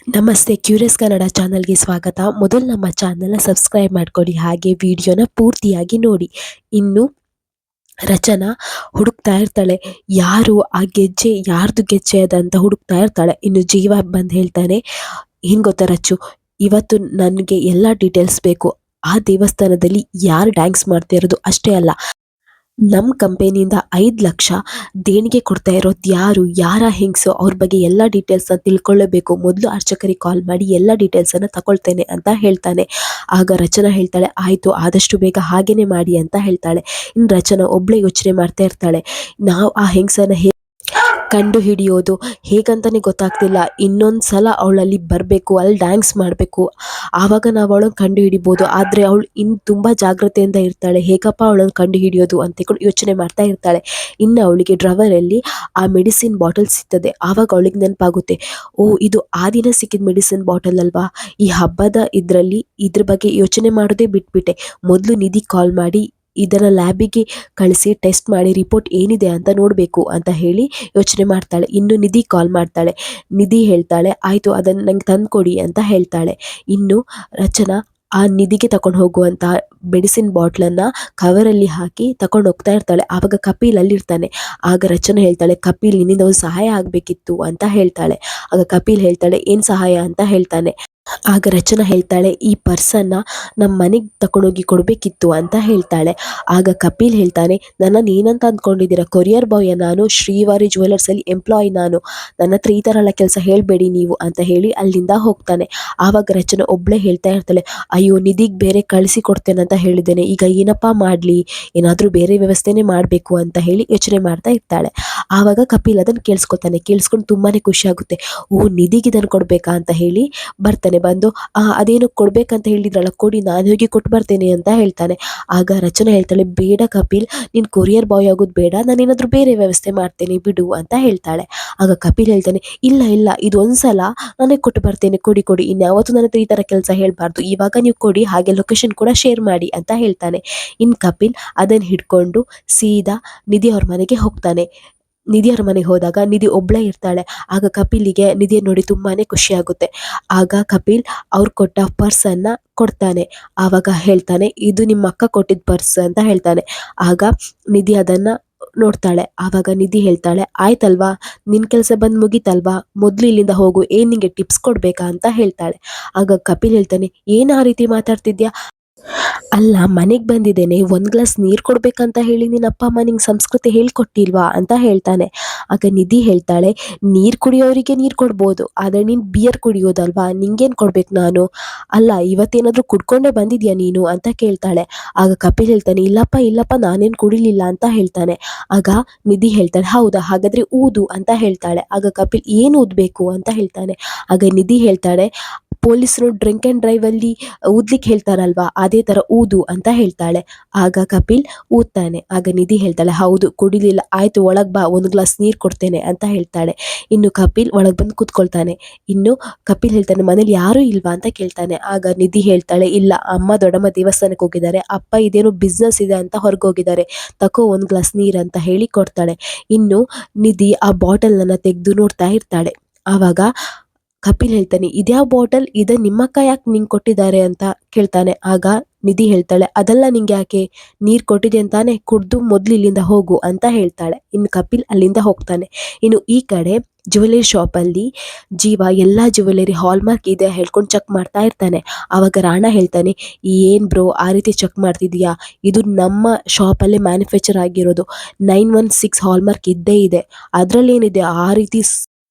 ನಮಸ್ತೆ, ಕ್ಯೂರಿಯಸ್ ಕನ್ನಡ ಚಾನಲ್ಗೆ ಸ್ವಾಗತ. ಮೊದಲು ನಮ್ಮ ಚಾನಲ್ನ ಸಬ್ಸ್ಕ್ರೈಬ್ ಮಾಡ್ಕೊಳ್ಳಿ, ಹಾಗೆ ವಿಡಿಯೋನ ಪೂರ್ತಿಯಾಗಿ ನೋಡಿ. ಇನ್ನು ರಚನಾ ಹುಡುಕ್ತಾ ಇರ್ತಾಳೆ, ಯಾರು ಆ ಗೆಜ್ಜೆ, ಯಾರ್ದು ಗೆಜ್ಜೆ ಅದಂತ ಹುಡುಕ್ತಾ ಇರ್ತಾಳೆ. ಇನ್ನು ಜೀವ ಬಂದು ಹೇಳ್ತಾನೆ, ಏನು ಗೊತ್ತಾ ರಚ್ಚು, ಇವತ್ತು ನನಗೆ ಎಲ್ಲ ಡೀಟೇಲ್ಸ್ ಬೇಕು. ಆ ದೇವಸ್ಥಾನದಲ್ಲಿ ಯಾರು ಡ್ಯಾನ್ಸ್ ಮಾಡ್ತಾ ಇರೋದು ಅಷ್ಟೇ ಅಲ್ಲ, ನಮ್ಮ ಕಂಪನಿಯಿಂದ 5 ಲಕ್ಷ ದೇಣಿಗೆ ಕೊಡ್ತಾ ಇರೋದು ಯಾರು, ಯಾರ ಹೆಂಗಸು, ಅವ್ರ ಬಗ್ಗೆ ಎಲ್ಲ ಡೀಟೇಲ್ಸ್ನ ತಿಳ್ಕೊಳ್ಳಬೇಕು. ಮೊದಲು ಅರ್ಚಕರಿಗೆ ಕಾಲ್ ಮಾಡಿ ಎಲ್ಲ ಡೀಟೇಲ್ಸನ್ನು ತಗೊಳ್ತೇನೆ ಅಂತ ಹೇಳ್ತಾನೆ. ಆಗ ರಚನಾ ಹೇಳ್ತಾಳೆ, ಆಯಿತು, ಆದಷ್ಟು ಬೇಗ ಹಾಗೇನೆ ಮಾಡಿ ಅಂತ ಹೇಳ್ತಾಳೆ. ಇನ್ನು ರಚನಾ ಒಬ್ಬಳೇ ಯೋಚನೆ ಮಾಡ್ತಾ ಇರ್ತಾಳೆ, ನಾವು ಆ ಹೆಂಗಸನ್ನ ಕಂಡು ಹಿಡಿಯೋದು ಹೇಗಂತಾನೆ ಗೊತ್ತಾಗ್ತಿಲ್ಲ. ಇನ್ನೊಂದು ಸಲ ಅವಳಲ್ಲಿ ಬರಬೇಕು, ಅಲ್ಲಿ ಡ್ಯಾನ್ಸ್ ಮಾಡಬೇಕು, ಆವಾಗ ನಾವು ಅವಳನ್ನು ಕಂಡು ಹಿಡಿಬೋದು. ಆದರೆ ಅವಳು ಇನ್ನು ತುಂಬ ಜಾಗ್ರತೆಯಿಂದ ಇರ್ತಾಳೆ, ಹೇಗಪ್ಪ ಅವಳನ್ನು ಕಂಡು ಹಿಡಿಯೋದು ಅಂತ ಯೋಚನೆ ಮಾಡ್ತಾ ಇರ್ತಾಳೆ. ಇನ್ನು ಅವಳಿಗೆ ಡ್ರವರಲ್ಲಿ ಆ ಮೆಡಿಸಿನ್ ಬಾಟಲ್ ಸಿಗ್ತದೆ. ಆವಾಗ ಅವಳಿಗೆ ನೆನಪಾಗುತ್ತೆ, ಓ, ಇದು ಆ ದಿನ ಸಿಕ್ಕಿದ ಮೆಡಿಸಿನ್ ಬಾಟಲ್ ಅಲ್ವಾ. ಈ ಹಬ್ಬದ ಇದ್ರ ಬಗ್ಗೆ ಯೋಚನೆ ಮಾಡೋದೇ ಬಿಟ್ಬಿಟ್ಟೆ. ಮೊದಲು ನಿಧಿ ಕಾಲ್ ಮಾಡಿ ಇದನ್ನು ಲ್ಯಾಬಿಗೆ ಕಳಿಸಿ ಟೆಸ್ಟ್ ಮಾಡಿ ರಿಪೋರ್ಟ್ ಏನಿದೆ ಅಂತ ನೋಡಬೇಕು ಅಂತ ಹೇಳಿ ಯೋಚನೆ ಮಾಡ್ತಾಳೆ. ಇನ್ನು ನಿಧಿ ಕಾಲ್ ಮಾಡ್ತಾಳೆ. ನಿಧಿ ಹೇಳ್ತಾಳೆ, ಆಯಿತು, ಅದನ್ನು ನಂಗೆ ತಂದು ಕೊಡಿ ಅಂತ ಹೇಳ್ತಾಳೆ. ಇನ್ನು ರಚನಾ ಆ ನಿಧಿಗೆ ತಗೊಂಡು ಹೋಗುವಂಥ ಮೆಡಿಸಿನ್ ಬಾಟ್ಲನ್ನು ಕವರಲ್ಲಿ ಹಾಕಿ ತಗೊಂಡು ಹೋಗ್ತಾ ಇರ್ತಾಳೆ. ಆವಾಗ ಕಪಿಲ್ ಅಲ್ಲಿರ್ತಾನೆ. ಆಗ ರಚನಾ ಹೇಳ್ತಾಳೆ, ಕಪಿಲ್, ನಿನ್ನಿಂದ ಒಂದು ಸಹಾಯ ಆಗಬೇಕಿತ್ತು ಅಂತ ಹೇಳ್ತಾಳೆ. ಆಗ ಕಪಿಲ್ ಹೇಳ್ತಾಳೆ, ಏನು ಸಹಾಯ ಅಂತ ಹೇಳ್ತಾನೆ. ಆಗ ರಚನಾ ಹೇಳ್ತಾಳೆ, ಈ ಪರ್ಸನ್ನು ನಮ್ಮ ಮನೆಗೆ ತಗೊಂಡೋಗಿ ಕೊಡಬೇಕಿತ್ತು ಅಂತ ಹೇಳ್ತಾಳೆ. ಆಗ ಕಪಿಲ್ ಹೇಳ್ತಾನೆ, ನನ್ನನ್ನು ಏನಂತ ಅಂದ್ಕೊಂಡಿದ್ದೀರಾ, ಕೊರಿಯರ್ ಬಾಯ್ ನಾನು, ಶ್ರೀವಾರಿ ಜ್ಯುವೆಲರ್ಸಲ್ಲಿ ಎಂಪ್ಲಾಯ್ ನಾನು, ನನ್ನ ಹತ್ರ ಈ ಥರ ಎಲ್ಲ ಕೆಲಸ ಹೇಳಬೇಡಿ ನೀವು ಅಂತ ಹೇಳಿ ಅಲ್ಲಿಂದ ಹೋಗ್ತಾನೆ. ಆವಾಗ ರಚನಾ ಒಬ್ಬಳೇ ಹೇಳ್ತಾ ಇರ್ತಾಳೆ, ಅಯ್ಯೋ, ನಿಧಿಗೆ ಬೇರೆ ಕಳಿಸಿ ಕೊಡ್ತೇನೆ ಅಂತ ಹೇಳಿದ್ದೇನೆ, ಈಗ ಏನಪ್ಪ ಮಾಡಲಿ, ಏನಾದರೂ ಬೇರೆ ವ್ಯವಸ್ಥೆನೇ ಮಾಡಬೇಕು ಅಂತ ಹೇಳಿ ಯೋಚನೆ ಮಾಡ್ತಾ ಇರ್ತಾಳೆ. ಆವಾಗ ಕಪಿಲ್ ಅದನ್ನು ಕೇಳಿಸ್ಕೊತಾನೆ. ಕೇಳಿಸ್ಕೊಂಡು ತುಂಬಾ ಖುಷಿ ಆಗುತ್ತೆ. ಓ, ನಿಧಿಗೆ ಇದನ್ನು ಕೊಡಬೇಕಾ ಅಂತ ಹೇಳಿ ಬರ್ತಾನೆ. ಬಂದು ಅದೇನೋ ಕೊಡ್ಬೇಕಂತ ಹೇಳಿದ್ರಲ್ಲ, ಕೊಡಿ, ನಾನು ಹೋಗಿ ಕೊಟ್ಟು ಬರ್ತೇನೆ ಅಂತ ಹೇಳ್ತಾನೆ. ಆಗ ರಚನಾ ಹೇಳ್ತಾಳೆ, ಬೇಡ ಕಪಿಲ್, ನೀನು ಕೊರಿಯರ್ ಬಾಯ್ ಆಗೋದು ಬೇಡ, ನಾನೇನಾದರೂ ಬೇರೆ ವ್ಯವಸ್ಥೆ ಮಾಡ್ತೇನೆ ಬಿಡು ಅಂತ ಹೇಳ್ತಾಳೆ. ಆಗ ಕಪಿಲ್ ಹೇಳ್ತಾನೆ, ಇಲ್ಲ ಇಲ್ಲ, ಇದು ಒಂದ್ಸಲ ನನಗೆ ಕೊಟ್ಟು ಬರ್ತೇನೆ, ಕೊಡಿ ಕೊಡಿ, ಇನ್ಯಾವತ್ತೂ ನನ್ನ ಹತ್ರ ಈ ಥರ ಕೆಲಸ ಹೇಳಬಾರ್ದು, ಇವಾಗ ನೀವು ಕೊಡಿ, ಹಾಗೆ ಲೊಕೇಶನ್ ಕೂಡ ಶೇರ್ ಮಾಡಿ ಅಂತ ಹೇಳ್ತಾನೆ. ಇನ್ನು ಕಪಿಲ್ ಅದನ್ನು ಹಿಡ್ಕೊಂಡು ಸೀದಾ ನಿಧಿ ಅವ್ರ ಮನೆಗೆ ಹೋಗ್ತಾನೆ. ನಿಧಿ ಅವ್ರ ಮನೆಗೆ ಹೋದಾಗ ನಿಧಿ ಒಬ್ಬಳೇ ಇರ್ತಾಳೆ. ಆಗ ಕಪಿಲಿಗೆ ನಿಧಿಯ ನೋಡಿ ತುಂಬಾ ಖುಷಿ ಆಗುತ್ತೆ. ಆಗ ಕಪಿಲ್ ಅವ್ರು ಕೊಟ್ಟ ಪರ್ಸನ್ನು ಕೊಡ್ತಾನೆ. ಆವಾಗ ಹೇಳ್ತಾನೆ, ಇದು ನಿಮ್ಮ ಅಕ್ಕ ಕೊಟ್ಟಿದ್ದ ಪರ್ಸ್ ಅಂತ ಹೇಳ್ತಾನೆ. ಆಗ ನಿಧಿ ಅದನ್ನು ನೋಡ್ತಾಳೆ. ಆವಾಗ ನಿಧಿ ಹೇಳ್ತಾಳೆ, ಆಯ್ತಲ್ವಾ, ನಿನ್ನ ಕೆಲಸ ಬಂದು ಮುಗೀತಲ್ವಾ, ಮೊದಲು ಇಲ್ಲಿಂದ ಹೋಗು, ಏನು ನಿಂಗೆ ಟಿಪ್ಸ್ ಕೊಡಬೇಕಾ ಅಂತ ಹೇಳ್ತಾಳೆ. ಆಗ ಕಪಿಲ್ ಹೇಳ್ತಾನೆ, ಏನು ಆ ರೀತಿ ಮಾತಾಡ್ತಿದ್ಯಾ, ಅಲ್ಲ, ಮನೆಗೆ ಬಂದಿದ್ದೇನೆ, ಒಂದು ಗ್ಲಾಸ್ ನೀರು ಕೊಡ್ಬೇಕಂತ ಹೇಳಿ ನಿನ್ನ ಅಪ್ಪ ಅಮ್ಮ ನಿಂಗೆ ಸಂಸ್ಕೃತಿ ಹೇಳ್ಕೊಟ್ಟಿಲ್ವಾ ಅಂತ ಹೇಳ್ತಾನೆ. ಆಗ ನಿಧಿ ಹೇಳ್ತಾಳೆ, ನೀರು ಕುಡಿಯೋರಿಗೆ ನೀರು ಕೊಡ್ಬೋದು, ಆದರೆ ನೀನು ಬಿಯರ್ ಕುಡಿಯೋದಲ್ವಾ, ನಿಂಗೇನು ಕೊಡ್ಬೇಕು ನಾನು, ಅಲ್ಲ ಇವತ್ತೇನಾದರೂ ಕುಡ್ಕೊಂಡೇ ಬಂದಿದ್ಯಾ ನೀನು ಅಂತ ಕೇಳ್ತಾಳೆ. ಆಗ ಕಪಿಲ್ ಹೇಳ್ತಾನೆ, ಇಲ್ಲಪ್ಪ ಇಲ್ಲಪ್ಪ, ನಾನೇನು ಕುಡಿಲಿಲ್ಲ ಅಂತ ಹೇಳ್ತಾನೆ. ಆಗ ನಿಧಿ ಹೇಳ್ತಾಳೆ, ಹೌದಾ, ಹಾಗಾದರೆ ಊದು ಅಂತ ಹೇಳ್ತಾಳೆ. ಆಗ ಕಪಿಲ್, ಏನು ಊದಬೇಕು ಅಂತ ಹೇಳ್ತಾನೆ. ಆಗ ನಿಧಿ ಹೇಳ್ತಾಳೆ, ಪೊಲೀಸರು ಡ್ರಿಂಕ್ ಆ್ಯಂಡ್ ಡ್ರೈವಲ್ಲಿ ಊದ್ಲಿಕ್ಕೆ ಹೇಳ್ತಾರಲ್ವಾ, ಅದೇ ಥರ ಊದು ಅಂತ ಹೇಳ್ತಾಳೆ. ಆಗ ಕಪಿಲ್ ಊದ್ತಾನೆ. ಆಗ ನಿಧಿ ಹೇಳ್ತಾಳೆ, ಹೌದು, ಕುಡಿಲಿಲ್ಲ, ಆಯಿತು, ಒಳಗೆ ಬಾ, ಒಂದು ಗ್ಲಾಸ್ ನೀರು ಕೊಡ್ತೇನೆ ಅಂತ ಹೇಳ್ತಾಳೆ. ಇನ್ನು ಕಪಿಲ್ ಒಳಗೆ ಬಂದು ಕೂತ್ಕೊಳ್ತಾನೆ. ಇನ್ನು ಕಪಿಲ್ ಹೇಳ್ತಾನೆ, ಮನೇಲಿ ಯಾರೂ ಇಲ್ವಾ ಅಂತ ಕೇಳ್ತಾನೆ. ಆಗ ನಿಧಿ ಹೇಳ್ತಾಳೆ, ಇಲ್ಲ, ಅಮ್ಮ ದೊಡ್ಡಮ್ಮ ದೇವಸ್ಥಾನಕ್ಕೆ ಹೋಗಿದ್ದಾರೆ, ಅಪ್ಪ ಇದೇನೋ ಬಿಸ್ನೆಸ್ ಇದೆ ಅಂತ ಹೊರಗೋಗಿದ್ದಾರೆ, ತಗೋ ಒಂದು ಗ್ಲಾಸ್ ನೀರು ಅಂತ ಹೇಳಿ ಕೊಡ್ತಾಳೆ. ಇನ್ನು ನಿಧಿ ಆ ಬಾಟಲನ್ನು ತೆಗೆದು ನೋಡ್ತಾ ಇರ್ತಾಳೆ. ಆವಾಗ ಕಪಿಲ್ ಹೇಳ್ತಾನೆ, ಇದ್ಯಾವ ಬಾಟಲ್, ಇದು ನಿಮ್ಮಕ್ಕ ಯಾಕೆ ನಿಂಗೆ ಕೊಟ್ಟಿದ್ದಾರೆ ಅಂತ ಕೇಳ್ತಾನೆ. ಆಗ ನಿಧಿ ಹೇಳ್ತಾಳೆ, ಅದೆಲ್ಲ ನಿಂಗೆ ಯಾಕೆ, ನೀರು ಕೊಟ್ಟಿದೆ ಅಂತಾನೆ, ಕುಡ್ದು ಮೊದಲು ಇಲ್ಲಿಂದ ಹೋಗು ಅಂತ ಹೇಳ್ತಾಳೆ. ಇನ್ನು ಕಪಿಲ್ ಅಲ್ಲಿಂದ ಹೋಗ್ತಾನೆ. ಇನ್ನು ಈ ಕಡೆ ಜ್ಯುವೆಲರಿ ಶಾಪಲ್ಲಿ ಜೀವ ಎಲ್ಲ ಜ್ಯುವೆಲರಿ ಹಾಲ್ಮಾರ್ಕ್ ಇದೆ ಹೇಳ್ಕೊಂಡು ಚೆಕ್ ಮಾಡ್ತಾ ಇರ್ತಾನೆ. ಆವಾಗ ರಾಣಾ ಹೇಳ್ತಾನೆ, ಏನು ಬ್ರೋ ಆ ರೀತಿ ಚೆಕ್ ಮಾಡ್ತಿದೀಯಾ, ಇದು ನಮ್ಮ ಶಾಪಲ್ಲೇ ಮ್ಯಾನುಫ್ಯಾಕ್ಚರ್ ಆಗಿರೋದು, 916 ಹಾಲ್ಮಾರ್ಕ್ ಇದ್ದೇ ಇದೆ, ಅದರಲ್ಲೇನಿದೆ ಆ ರೀತಿ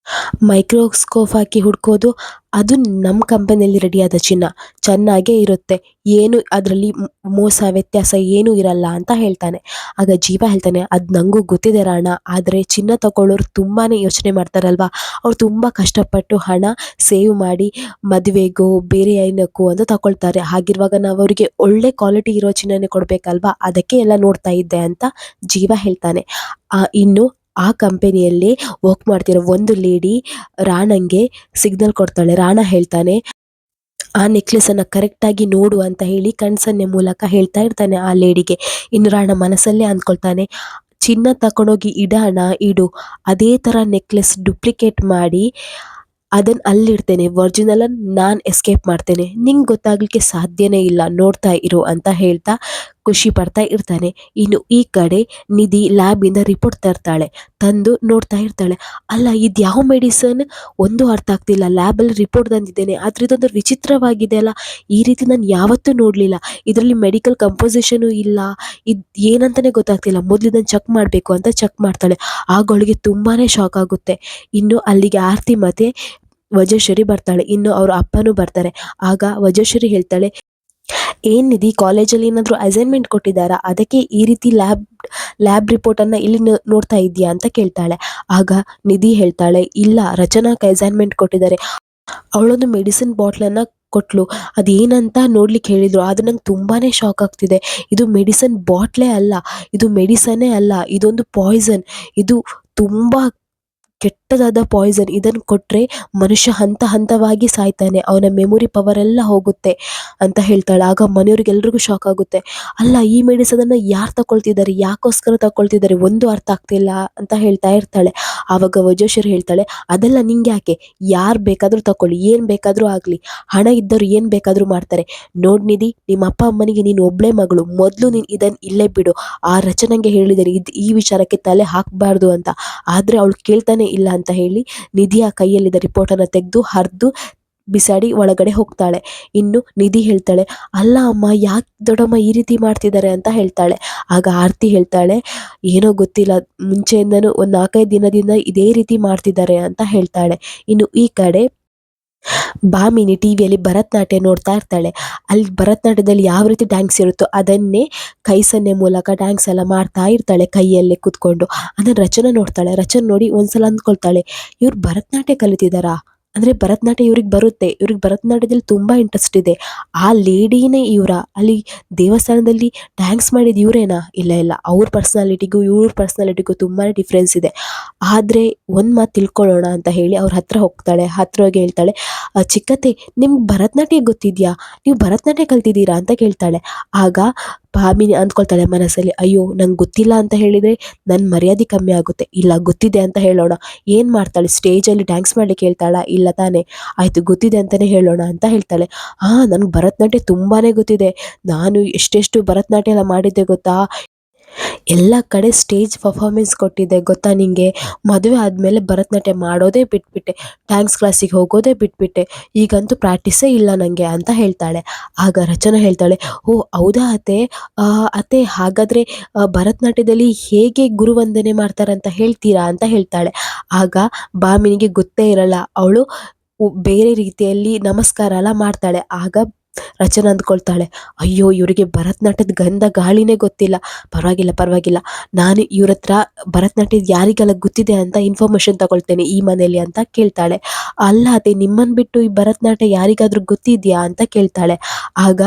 ಮೈಕ್ರೋಸ್ಕೋಪ್ ಹಾಕಿ ಹುಡ್ಕೋದು, ಅದು ನಮ್ಮ ಕಂಪನಿಯಲ್ಲಿ ರೆಡಿಯಾದ ಚಿನ್ನ ಚೆನ್ನಾಗೇ ಇರುತ್ತೆ, ಏನು ಅದರಲ್ಲಿ ಮೋಸ ವ್ಯತ್ಯಾಸ ಏನೂ ಇರಲ್ಲ ಅಂತ ಹೇಳ್ತಾನೆ. ಆಗ ಜೀವ ಹೇಳ್ತಾನೆ, ಅದು ನನಗೂ ಗೊತ್ತಿದೆ ರಾಣ, ಆದರೆ ಚಿನ್ನ ತಗೊಳ್ಳೋರು ತುಂಬಾ ಯೋಚನೆ ಮಾಡ್ತಾರಲ್ವ, ಅವ್ರು ತುಂಬ ಕಷ್ಟಪಟ್ಟು ಹಣ ಸೇವ್ ಮಾಡಿ ಮದುವೆಗೋ ಬೇರೆ ಏನಕ್ಕೋ ಅಂತ ತಗೊಳ್ತಾರೆ. ಹಾಗಿರುವಾಗ ನಾವು ಅವರಿಗೆ ಒಳ್ಳೆ ಕ್ವಾಲಿಟಿ ಇರೋ ಚಿನ್ನನೇ ಕೊಡಬೇಕಲ್ವಾ, ಅದಕ್ಕೆ ಎಲ್ಲ ನೋಡ್ತಾ ಇದ್ದೆ ಅಂತ ಜೀವ ಹೇಳ್ತಾನೆ. ಇನ್ನು ಆ ಕಂಪನಿಯಲ್ಲಿ ವರ್ಕ್ ಮಾಡ್ತಿರೋ ಒಂದು ಲೇಡಿ ರಾಣಂಗೆ ಸಿಗ್ನಲ್ ಕೊಡ್ತಾಳೆ. ರಾಣ ಹೇಳ್ತಾನೆ, ಆ ನೆಕ್ಲೆಸನ್ನು ಕರೆಕ್ಟಾಗಿ ನೋಡು ಅಂತ ಹೇಳಿ ಕಣ್ಸನ್ನೆ ಮೂಲಕ ಹೇಳ್ತಾ ಇರ್ತಾನೆ ಆ ಲೇಡಿಗೆ. ಇನ್ನು ರಾಣ ಮನಸ್ಸಲ್ಲೇ ಅಂದ್ಕೊಳ್ತಾನೆ, ಚಿನ್ನ ತಗೊಂಡೋಗಿ ಇಡೋಣ, ಇಡು, ಅದೇ ಥರ ನೆಕ್ಲೆಸ್ ಡುಪ್ಲಿಕೇಟ್ ಮಾಡಿ ಅದನ್ನು ಅಲ್ಲಿಡ್ತೇನೆ, ಒರಿಜಿನಲ್ ನಾನು ಎಸ್ಕೇಪ್ ಮಾಡ್ತೇನೆ, ನಿಂಗೆ ಗೊತ್ತಾಗ್ಲಿಕ್ಕೆ ಸಾಧ್ಯನೇ ಇಲ್ಲ, ನೋಡ್ತಾ ಇರು ಅಂತ ಹೇಳ್ತಾ ಖುಷಿ ಪಡ್ತಾ ಇರ್ತಾನೆ. ಇನ್ನು ಈ ಕಡೆ ನಿಧಿ ಲ್ಯಾಬಿಂದ ರಿಪೋರ್ಟ್ ತರ್ತಾಳೆ, ತಂದು ನೋಡ್ತಾ ಇರ್ತಾಳೆ. ಅಲ್ಲ, ಇದು ಯಾವ ಮೆಡಿಸನ್ ಒಂದು ಅರ್ಥ ಆಗ್ತಿಲ್ಲ, ಲ್ಯಾಬಲ್ಲಿ ರಿಪೋರ್ಟ್ ತಂದಿದ್ದೇನೆ ಆದರೆ ಇದೊಂದು ವಿಚಿತ್ರವಾಗಿದೆ ಅಲ್ಲ, ಈ ರೀತಿ ನಾನು ಯಾವತ್ತೂ ನೋಡಲಿಲ್ಲ, ಇದರಲ್ಲಿ ಮೆಡಿಕಲ್ ಕಂಪೋಸಿಷನು ಇಲ್ಲ, ಇದು ಏನಂತಲೇ ಗೊತ್ತಾಗ್ತಿಲ್ಲ, ಮೊದಲು ಇದನ್ನು ಚೆಕ್ ಮಾಡಬೇಕು ಅಂತ ಚೆಕ್ ಮಾಡ್ತಾಳೆ. ಆಗ ಅವಳಿಗೆ ತುಂಬಾ ಶಾಕ್ ಆಗುತ್ತೆ. ಇನ್ನು ಅಲ್ಲಿಗೆ ಆರತಿ ಮತ್ತು ವಜೇಶ್ವರಿ ಬರ್ತಾಳೆ, ಇನ್ನು ಅವ್ರ ಅಪ್ಪನೂ ಬರ್ತಾರೆ. ಆಗ ವಜೇಶ್ವರಿ ಹೇಳ್ತಾಳೆ, ಏನ್ ನಿಧಿ, ಕಾಲೇಜಲ್ಲಿ ಏನಾದರೂ ಅಸೈನ್ಮೆಂಟ್ ಕೊಟ್ಟಿದ್ದಾರಾ, ಅದಕ್ಕೆ ಈ ರೀತಿ ಲ್ಯಾಬ್ ರಿಪೋರ್ಟನ್ನು ಇಲ್ಲಿ ನೋಡ್ತಾ ಇದೆಯಾ ಅಂತ ಕೇಳ್ತಾಳೆ. ಆಗ ನಿಧಿ ಹೇಳ್ತಾಳೆ, ಇಲ್ಲ, ರಚನಾಕ್ಕೆ ಅಸೈನ್ಮೆಂಟ್ ಕೊಟ್ಟಿದ್ದಾರೆ, ಅವಳೊಂದು ಮೆಡಿಸಿನ್ ಬಾಟ್ಲನ್ನು ಕೊಟ್ಲು, ಅದೇನಂತ ನೋಡ್ಲಿಕ್ಕೆ ಹೇಳಿದ್ರು, ಅದು ನಂಗೆ ತುಂಬಾ ಶಾಕ್ ಆಗ್ತಿದೆ. ಇದು ಮೆಡಿಸಿನ್ ಬಾಟ್ಲೇ ಅಲ್ಲ, ಇದು ಮೆಡಿಸನ್ನೇ ಅಲ್ಲ, ಇದೊಂದು ಪಾಯ್ಸನ್, ಇದು ತುಂಬ ಕೆಟ್ಟದಾದ ಪಾಯ್ಸನ್, ಇದನ್ನು ಕೊಟ್ಟರೆ ಮನುಷ್ಯ ಹಂತ ಹಂತವಾಗಿ ಸಾಯ್ತಾನೆ, ಅವನ ಮೆಮೊರಿ ಪವರ್ ಎಲ್ಲ ಹೋಗುತ್ತೆ ಅಂತ ಹೇಳ್ತಾಳೆ. ಆಗ ಮನೆಯವ್ರಿಗೆಲ್ರಿಗೂ ಶಾಕ್ ಆಗುತ್ತೆ. ಅಲ್ಲ, ಈ ಮೆಡಿಸನನ್ನು ಯಾರು ತಗೊಳ್ತಿದ್ದಾರೆ, ಯಾಕೋಸ್ಕರ ತಗೊಳ್ತಿದ್ದಾರೆ, ಒಂದು ಅರ್ಥ ಆಗ್ತಿಲ್ಲ ಅಂತ ಹೇಳ್ತಾ ಇರ್ತಾಳೆ. ಆವಾಗ ವಜೇಶ್ವರಿ ಹೇಳ್ತಾಳೆ, ಅದೆಲ್ಲ ನಿಂಗೆ ಯಾಕೆ, ಯಾರು ಬೇಕಾದರೂ ತಗೊಳ್ಳಿ, ಏನು ಬೇಕಾದರೂ ಆಗಲಿ, ಹಣ ಇದ್ದವರು ಏನು ಬೇಕಾದರೂ ಮಾಡ್ತಾರೆ. ನೋಡ್ನಿಧಿ, ನಿಮ್ಮ ಅಪ್ಪ ಅಮ್ಮನಿಗೆ ನೀನು ಒಬ್ಬಳೇ ಮಗಳು, ಮೊದಲು ನೀನು ಇದನ್ನು ಇಲ್ಲೇ ಬಿಡು, ಆ ರಚನೆಗೆ ಹೇಳಿದ್ದೇನೆ ಈ ವಿಚಾರಕ್ಕೆ ತಲೆ ಹಾಕಬಾರ್ದು ಅಂತ, ಆದರೆ ಅವಳು ಕೇಳ್ತಾನೆ ಇಲ್ಲ ಅಂತ ಹೇಳಿ ನಿಧಿಯ ಕೈಯಲ್ಲಿದ್ದ ರಿಪೋರ್ಟನ್ನು ತೆಗೆದು ಹರಿದು ಬಿಸಾಡಿ ಒಳಗಡೆ ಹೋಗ್ತಾಳೆ. ಇನ್ನು ನಿಧಿ ಹೇಳ್ತಾಳೆ, ಅಲ್ಲ ಅಮ್ಮ, ಯಾಕೆ ದೊಡ್ಡಮ್ಮ ಈ ರೀತಿ ಮಾಡ್ತಿದ್ದಾರೆ ಅಂತ ಹೇಳ್ತಾಳೆ. ಆಗ ಆರತಿ ಹೇಳ್ತಾಳೆ, ಏನೋ ಗೊತ್ತಿಲ್ಲ, ಮುಂಚೆಯಿಂದನೂ ಒಂದು 4-5 ದಿನದಿಂದ ಇದೇ ರೀತಿ ಮಾಡ್ತಿದ್ದಾರೆ ಅಂತ ಹೇಳ್ತಾಳೆ. ಇನ್ನು ಈ ಕಡೆ ಭಾಮಿನಿ ಟಿವಿಯಲ್ಲಿ ಭರತನಾಟ್ಯ ನೋಡ್ತಾ ಇರ್ತಾಳೆ. ಅಲ್ಲಿ ಭರತನಾಟ್ಯದಲ್ಲಿ ಯಾವ ರೀತಿ ಡ್ಯಾನ್ಸ್ ಇರುತ್ತೋ ಅದನ್ನೇ ಕೈ ಸನ್ನೆ ಮೂಲಕ ಡ್ಯಾನ್ಸ್ ಎಲ್ಲ ಮಾಡ್ತಾ ಇರ್ತಾಳೆ, ಕೈಯಲ್ಲೇ ಕೂತ್ಕೊಂಡು. ಅದನ್ನು ರಚನಾ ನೋಡ್ತಾಳೆ. ರಚನಾ ನೋಡಿ ಒಂದ್ಸಲ ಅಂದ್ಕೊಳ್ತಾಳೆ, ಇವ್ರು ಭರತನಾಟ್ಯ ಕಲಿತಿದ್ದಾರಾ, ಅಂದರೆ ಭರತನಾಟ್ಯ ಇವ್ರಿಗೆ ಬರುತ್ತೆ, ಇವ್ರಿಗೆ ಭರತನಾಟ್ಯದಲ್ಲಿ ತುಂಬ ಇಂಟ್ರೆಸ್ಟ್ ಇದೆ, ಆ ಲೇಡಿನೇ ಇವರ ಅಲ್ಲಿ ದೇವಸ್ಥಾನದಲ್ಲಿ ಡ್ಯಾನ್ಸ್ ಮಾಡಿದ ಇವರೇನಾ, ಇಲ್ಲ ಇಲ್ಲ, ಅವ್ರ ಪರ್ಸ್ನಾಲಿಟಿಗೂ ಇವ್ರ ಪರ್ಸ್ನಾಲಿಟಿಗೂ ತುಂಬಾ ಡಿಫ್ರೆನ್ಸ್ ಇದೆ, ಆದರೆ ಒಂದು ಮಾತು ತಿಳ್ಕೊಳ್ಳೋಣ ಅಂತ ಹೇಳಿ ಅವ್ರ ಹತ್ರ ಹೋಗ್ತಾಳೆ. ಹತ್ರ ಹೋಗಿ ಹೇಳ್ತಾಳೆ, ಚಿಕ್ಕತ್ತೆ, ನಿಮ್ಗೆ ಭರತನಾಟ್ಯ ಗೊತ್ತಿದೆಯಾ, ನೀವು ಭರತನಾಟ್ಯ ಕಲ್ತಿದ್ದೀರಾ ಅಂತ ಕೇಳ್ತಾಳೆ. ಆಗ ಭಾಮಿನಿ ಅಂದ್ಕೊಳ್ತಾಳೆ ಮನಸ್ಸಲ್ಲಿ, ಅಯ್ಯೋ, ನಂಗೆ ಗೊತ್ತಿಲ್ಲ ಅಂತ ಹೇಳಿದರೆ ನನ್ನ ಮರ್ಯಾದೆ ಕಮ್ಮಿ ಆಗುತ್ತೆ, ಇಲ್ಲ ಗೊತ್ತಿದೆ ಅಂತ ಹೇಳೋಣ. ಏನು ಮಾಡ್ತಾಳೆ, ಸ್ಟೇಜಲ್ಲಿ ಡ್ಯಾನ್ಸ್ ಮಾಡ್ಲಿಕ್ಕೆ ಹೇಳ್ತಾಳಾ, ಇಲ್ಲ ತಾನೇ, ಆಯಿತು ಗೊತ್ತಿದೆ ಅಂತಲೇ ಹೇಳೋಣ ಅಂತ ಹೇಳ್ತಾಳೆ. ಹಾಂ, ನನಗೆ ಭರತನಾಟ್ಯ ತುಂಬಾ ಗೊತ್ತಿದೆ, ನಾನು ಎಷ್ಟೆಷ್ಟು ಭರತನಾಟ್ಯ ಎಲ್ಲ ಮಾಡಿದ್ದೆ ಗೊತ್ತಾ, ಎಲ್ಲ ಕಡೆ ಸ್ಟೇಜ್ ಪರ್ಫಾರ್ಮೆನ್ಸ್ ಕೊಟ್ಟಿದ್ದೆ ಗೊತ್ತಾ ನಿಂಗೆ, ಮದುವೆ ಆದಮೇಲೆ ಭರತನಾಟ್ಯ ಮಾಡೋದೇ ಬಿಟ್ಬಿಟ್ಟೆ, ಡ್ಯಾನ್ಸ್ ಕ್ಲಾಸಿಗೆ ಹೋಗೋದೇ ಬಿಟ್ಬಿಟ್ಟೆ, ಈಗಂತೂ ಪ್ರಾಕ್ಟೀಸೇ ಇಲ್ಲ ನನಗೆ ಅಂತ ಹೇಳ್ತಾಳೆ. ಆಗ ರಚನಾ ಹೇಳ್ತಾಳೆ, ಓ ಹೌದಾ ಅತ್ತೆ, ಅತ್ತೆ ಹಾಗಾದರೆ ಭರತನಾಟ್ಯದಲ್ಲಿ ಹೇಗೆ ಗುರುವಂದನೆ ಮಾಡ್ತಾರಂತ ಹೇಳ್ತೀರಾ ಅಂತ ಹೇಳ್ತಾಳೆ. ಆಗ ಭಾಮಿನಿಗೆ ಗೊತ್ತೇ ಇರಲ್ಲ, ಅವಳು ಬೇರೆ ರೀತಿಯಲ್ಲಿ ನಮಸ್ಕಾರ ಎಲ್ಲ ಮಾಡ್ತಾಳೆ. ಆಗ ರಚನಾ ಅಂದ್ಕೊಳ್ತಾಳೆ, ಅಯ್ಯೋ, ಇವರಿಗೆ ಭರತನಾಟ್ಯದ ಗಂಧ ಗಾಳಿನೇ ಗೊತ್ತಿಲ್ಲ, ಪರವಾಗಿಲ್ಲ ಪರವಾಗಿಲ್ಲ, ನಾನು ಇವ್ರ ಹತ್ರ ಭರತನಾಟ್ಯದ ಯಾರಿಗೆಲ್ಲ ಗೊತ್ತಿದೆ ಅಂತ ಇನ್ಫಾರ್ಮೇಷನ್ ತಗೊಳ್ತೇನೆ ಈ ಮನೆಯಲ್ಲಿ ಅಂತ ಕೇಳ್ತಾಳೆ. ಅಲ್ಲ ಅದೇ, ನಿಮ್ಮನ್ನು ಬಿಟ್ಟು ಈ ಭರತನಾಟ್ಯ ಯಾರಿಗಾದ್ರೂ ಗೊತ್ತಿದೆಯಾ ಅಂತ ಕೇಳ್ತಾಳೆ. ಆಗ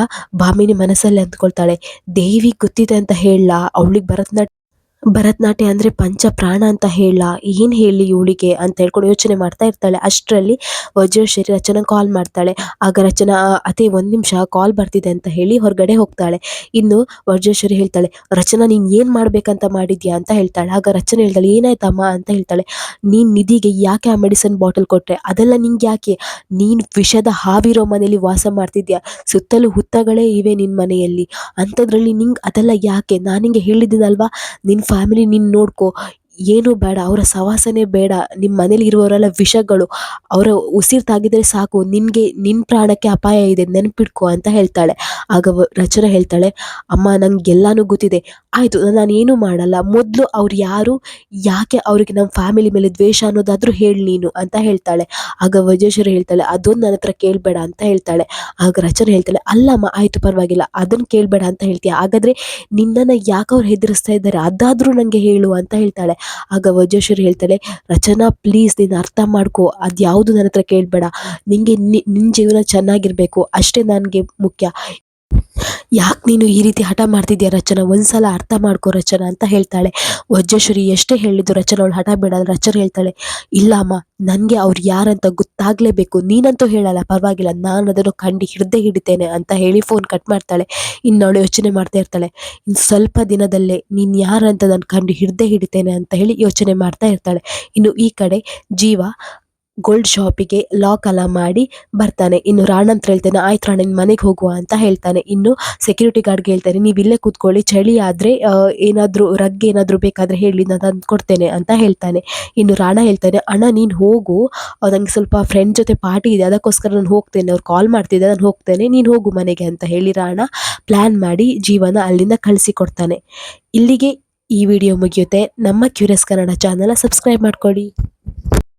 ಭಾಮಿನಿ ಮನಸ್ಸಲ್ಲಿ ಅಂದ್ಕೊಳ್ತಾಳೆ, ದೇವಿಗೆ ಗೊತ್ತಿದೆ ಅಂತ ಹೇಳ, ಅವಳಿಗೆ ಭರತನಾಟ್ಯ ಅಂದರೆ ಪಂಚ ಪ್ರಾಣ ಅಂತ ಹೇಳ, ಏನು ಹೇಳಿ ಇವಳಿಗೆ ಅಂತ ಹೇಳ್ಕೊಂಡು ಯೋಚನೆ ಮಾಡ್ತಾ ಇರ್ತಾಳೆ. ಅಷ್ಟರಲ್ಲಿ ವಜ್ರೇಶ್ವರಿ ರಚನಾ ಕಾಲ್ ಮಾಡ್ತಾಳೆ. ಆಗ ರಚನಾ, ಅದೇ ಒಂದು ನಿಮಿಷ ಕಾಲ್ ಬರ್ತಿದೆ ಅಂತ ಹೇಳಿ ಹೊರಗಡೆ ಹೋಗ್ತಾಳೆ. ಇನ್ನು ವಜ್ರೇಶ್ವರಿ ಹೇಳ್ತಾಳೆ, ರಚನಾ ನೀನು ಏನು ಮಾಡಬೇಕಂತ ಮಾಡಿದ್ಯಾ ಅಂತ ಹೇಳ್ತಾಳೆ. ಆಗ ರಚನಾ ಹೇಳ್ತಾಳೆ, ಏನಾಯ್ತಮ್ಮ ಅಂತ ಹೇಳ್ತಾಳೆ. ನೀನು ನಿಧಿಗೆ ಯಾಕೆ ಆ ಮೆಡಿಸಿನ್ ಬಾಟಲ್ ಕೊಟ್ಟರೆ, ಅದೆಲ್ಲ ನಿಂಗೆ ಯಾಕೆ, ನೀನು ವಿಷದ ಹಾವಿರೋ ಮನೆಯಲ್ಲಿ ವಾಸ ಮಾಡ್ತಿದ್ಯಾ, ಸುತ್ತಲೂ ಹುತ್ತಗಳೇ ಇವೆ ನಿನ್ನ ಮನೆಯಲ್ಲಿ, ಅಂಥದ್ರಲ್ಲಿ ನಿಂಗೆ ಅದೆಲ್ಲ ಯಾಕೆ, ನಾನು ನಿಂಗೆ ಹೇಳಿದ್ದೀನಲ್ವಾ, ನಿನ್ನ ಫ್ಯಾಮಿಲಿ ನೀನು ನೋಡ್ಕೊ, ಏನೂ ಬೇಡ, ಅವರ ಸವಾಸನೆ ಬೇಡ, ನಿಮ್ಮ ಮನೇಲಿ ಇರುವವರೆಲ್ಲ ವಿಷಗಳು, ಅವರ ಉಸಿರು ತಾಗಿದರೆ ಸಾಕು, ನಿನ್ನ ಪ್ರಾಣಕ್ಕೆ ಅಪಾಯ ಇದೆ, ನೆನಪಿಡ್ಕೊ ಅಂತ ಹೇಳ್ತಾಳೆ. ಆಗ ರಚನಾ ಹೇಳ್ತಾಳೆ, ಅಮ್ಮ ನನಗೆಲ್ಲನೂ ಗೊತ್ತಿದೆ, ಆಯಿತು ನಾನು ಏನೂ ಮಾಡಲ್ಲ, ಮೊದಲು ಅವ್ರು ಯಾರು, ಯಾಕೆ ಅವ್ರಿಗೆ ನಮ್ಮ ಫ್ಯಾಮಿಲಿ ಮೇಲೆ ದ್ವೇಷ ಅನ್ನೋದಾದರೂ ಹೇಳಿ ನೀನು ಅಂತ ಹೇಳ್ತಾಳೆ. ಆಗ ವಜೇಶ್ವರಿ ಹೇಳ್ತಾಳೆ, ಅದೊಂದು ನನ್ನ ಹತ್ರ ಕೇಳಬೇಡ ಅಂತ ಹೇಳ್ತಾಳೆ. ಆಗ ರಚನಾ ಹೇಳ್ತಾಳೆ, ಅಲ್ಲಮ್ಮ ಆಯಿತು ಪರವಾಗಿಲ್ಲ, ಅದನ್ನು ಕೇಳಬೇಡ ಅಂತ ಹೇಳ್ತೀಯ, ಹಾಗಾದರೆ ನಿನ್ನನ್ನು ಯಾಕೆ ಅವ್ರು ಹೆದರಿಸ್ತಾ ಇದ್ದಾರೆ ಅದಾದರೂ ನನಗೆ ಹೇಳು ಅಂತ ಹೇಳ್ತಾಳೆ. ಆಗ ವಜೇಶ್ವರಿ ಹೇಳ್ತಾಳೆ, ರಚನಾ ಪ್ಲೀಸ್ ನೀನು ಅರ್ಥ ಮಾಡ್ಕೋ, ಅದು ಯಾವುದು ನನ್ನ ಹತ್ರ ಕೇಳಬೇಡ, ನಿಂಗೆ ನಿನ್ನ ಜೀವನ ಚೆನ್ನಾಗಿರಬೇಕು ಅಷ್ಟೇ ನನಗೆ ಮುಖ್ಯ, ಯಾಕೆ ನೀನು ಈ ರೀತಿ ಹಠ ಮಾಡ್ತಿದ್ಯಾ ರಚನಾ, ಒಂದ್ಸಲ ಅರ್ಥ ಮಾಡ್ಕೋ ರಚನಾ ಅಂತ ಹೇಳ್ತಾಳೆ. ವಜ್ರೇಶ್ವರಿ ಎಷ್ಟೇ ಹೇಳಿದ್ದು ರಚನಾ ಅವಳು ಹಠ ಬಿಡಲ್ಲ. ರಚನಾ ಹೇಳ್ತಾಳೆ, ಇಲ್ಲ ಅಮ್ಮ, ನನಗೆ ಅವ್ರು ಯಾರಂತ ಗೊತ್ತಾಗಲೇಬೇಕು, ನೀನಂತೂ ಹೇಳಲ್ಲ ಪರವಾಗಿಲ್ಲ, ನಾನು ಅದನ್ನು ಕಂಡು ಹಿಡಿತೇನೆ ಅಂತ ಹೇಳಿ ಫೋನ್ ಕಟ್ ಮಾಡ್ತಾಳೆ. ಇನ್ನು ಅವಳು ಯೋಚನೆ ಮಾಡ್ತಾ ಇರ್ತಾಳೆ, ಇನ್ನು ಸ್ವಲ್ಪ ದಿನದಲ್ಲೇ ನೀನು ಯಾರಂತ ನಾನು ಕಂಡು ಹಿಡಿತೇನೆ ಅಂತ ಹೇಳಿ ಯೋಚನೆ ಮಾಡ್ತಾ ಇರ್ತಾಳೆ. ಇನ್ನು ಈ ಕಡೆ ಜೀವ ಗೋಲ್ಡ್ ಶಾಪಿಗೆ ಲಾಕ್ ಎಲ್ಲ ಮಾಡಿ ಬರ್ತಾನೆ. ಇನ್ನು ರಾಣ ಅಂತ ಹೇಳ್ತಾನೆ, ಆಯ್ತು ರಾಣ ನಿನ್ ಮನೆಗೆ ಹೋಗುವ ಅಂತ ಹೇಳ್ತಾನೆ. ಇನ್ನು ಸೆಕ್ಯೂರಿಟಿ ಗಾರ್ಡ್ಗೆ ಹೇಳ್ತಾನೆ, ನೀವು ಇಲ್ಲೇ ಕೂತ್ಕೊಳ್ಳಿ, ಚಳಿ ಆದರೆ ಏನಾದರೂ ರಗ್ ಏನಾದರೂ ಬೇಕಾದರೆ ಹೇಳಿ ನಾನು ತಂದು ಕೊಡ್ತೇನೆ ಅಂತ ಹೇಳ್ತಾನೆ. ಇನ್ನು ರಾಣ ಹೇಳ್ತಾನೆ, ಅಣ್ಣ ನೀನು ಹೋಗು, ನನಗೆ ಸ್ವಲ್ಪ ಫ್ರೆಂಡ್ ಜೊತೆ ಪಾರ್ಟಿ ಇದೆ, ಅದಕ್ಕೋಸ್ಕರ ನಾನು ಹೋಗ್ತೇನೆ, ಅವ್ರು ಕಾಲ್ ಮಾಡ್ತಿದ್ದೆ, ನಾನು ಹೋಗ್ತೇನೆ, ನೀನು ಹೋಗು ಮನೆಗೆ ಅಂತ ಹೇಳಿ ರಾಣ ಪ್ಲ್ಯಾನ್ ಮಾಡಿ ಜೀವನ ಅಲ್ಲಿಂದ ಕಳಿಸಿಕೊಡ್ತಾನೆ. ಇಲ್ಲಿಗೆ ಈ ವಿಡಿಯೋ ಮುಗಿಯುತ್ತೆ. ನಮ್ಮ ಕ್ಯೂರಿಯಸ್ ಕನ್ನಡ ಚಾನಲ್ ಸಬ್ಸ್ಕ್ರೈಬ್ ಮಾಡ್ಕೊಳ್ಳಿ.